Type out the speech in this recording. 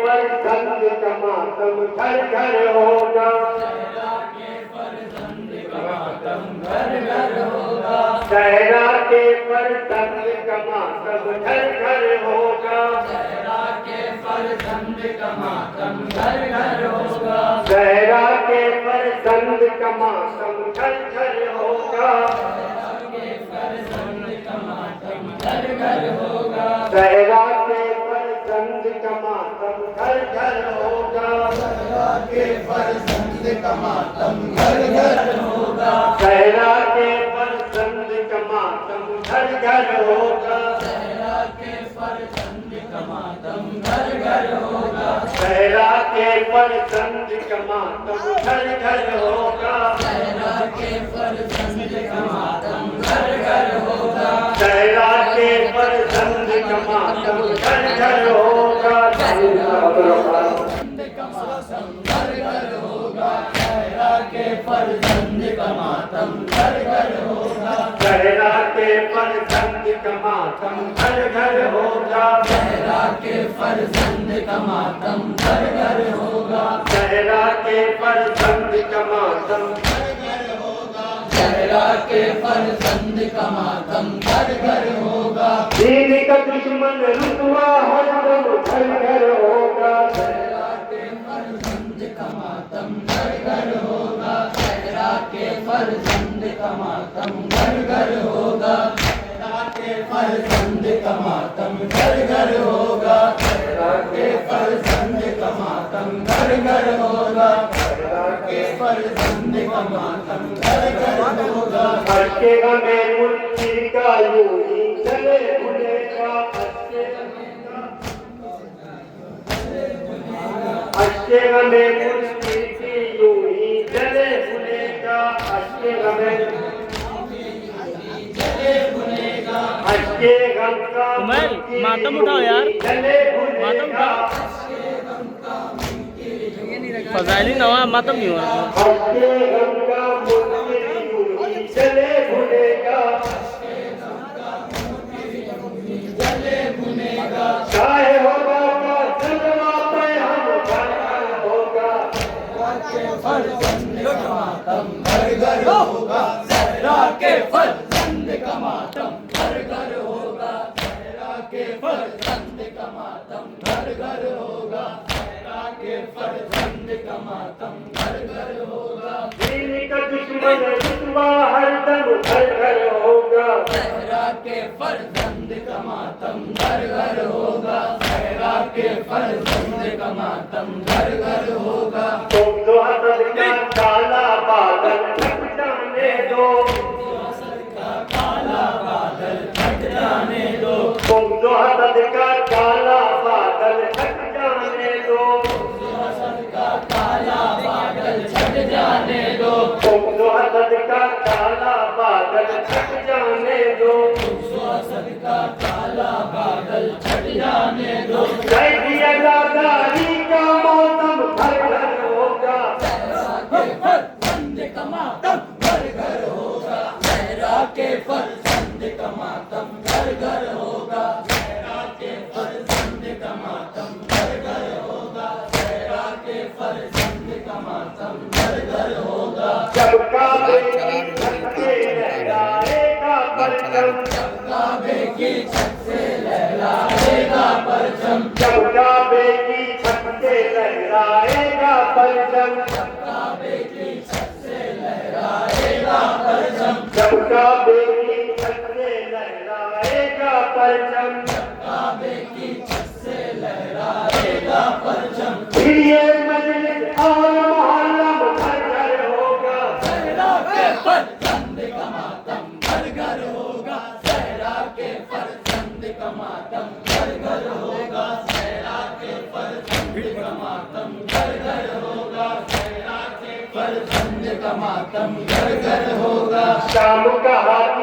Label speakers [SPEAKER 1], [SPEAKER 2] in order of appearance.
[SPEAKER 1] पर संग का मातम घर घर होगा। सहरा के पर संग का मातम घर घर होगा। सहरा के पर संग का मातम घर घर होगा। सहरा के पर संग का मातम घर घर होगा। सहरा के पर संग का मातम घर घर होगा। सहरा के पर संग का मातम घर घर होगा। सहरा के पर संग का मातम घर घर होगा। सहरा के पर संग का मातम घर घर होगा। सहरा के पर संग का मातम घर घर होगा। सहरा के पर संग का मातम घर घर होगा। सहरा के पर संग का मातम घर घर होगा। सहरा के पर संग का मातम घर घर होगा। सहरा के पर संग का मातम घर घर होगा। दीन का दुश्मन रुतबा हरदम घर घर होगा। सहरा के पर संग का मातम घर घर होगा। सहरा के पर संग का मातम घर घर होगा। सहरा के पर संग का मातम घर घर होगा। सहरा के पर संग का मातम घर घर होगा। सहरा के पर संग का मातम घर घर होगा। अटकेगा में मुट्ठी का यूं ही चले भुलेगा। अटकेगा में मुट्ठी की यूं ही चले भुलेगा। अटकेगा में
[SPEAKER 2] उमर मातम उठाओ यार, मातम उठाओ। फजाइली नवा मातम नहीं हो रहा।
[SPEAKER 1] सहरा के फल संग का मातम घर घर होगा। सहरा के फल संग का मातम घर घर होगा। सहरा के फल संग का मातम घर घर होगा। दीन का दुश्मन रुतबा हरदम घर घर होगा। सहरा के फल संग का मातम घर घर होगा। सहरा के फल संग का मातम घर घर होगा। तुम दो हसद का काला बादल छट जाने दो। काला बादल छट जाने दो। तुम दो हसद का काला बादल छट जाने दो। काला बादल छट जाने दो। तुम दो हसद का काला बादल छट जाने दो। काला बादल छट जाने दो। जय दिया दादारी का मौसम घर घर होगा। सहरा के फल संग का मातम घर घर होगा। सहरा के फल संग का मातम घर घर होगा। सहरा के फल संग का मातम घर घर होगा। सहरा के फल संग का मातम घर घर होगा। जब काबे की छत से लहराएगा परचम। जब काबे की छत से लहराएगा परचम। जब काबे की छत से लहराएगा परचम। जब काबे की छत से लहराएगा परचम। जब काबे की छत से लहराएगा परचम। जब काबे की छत से लहराएगा परचम। फिर ये मजलिस और मोहल्ला घर घर होगा। सहरा के फल संग का मातम घर घर होगा। सहरा के फल संग का मातम घर घर होगा। सहरा के फल संग का मातम घर घर होगा। सहरा के फल संग का मातम घर घर होगा। शाम का हाथ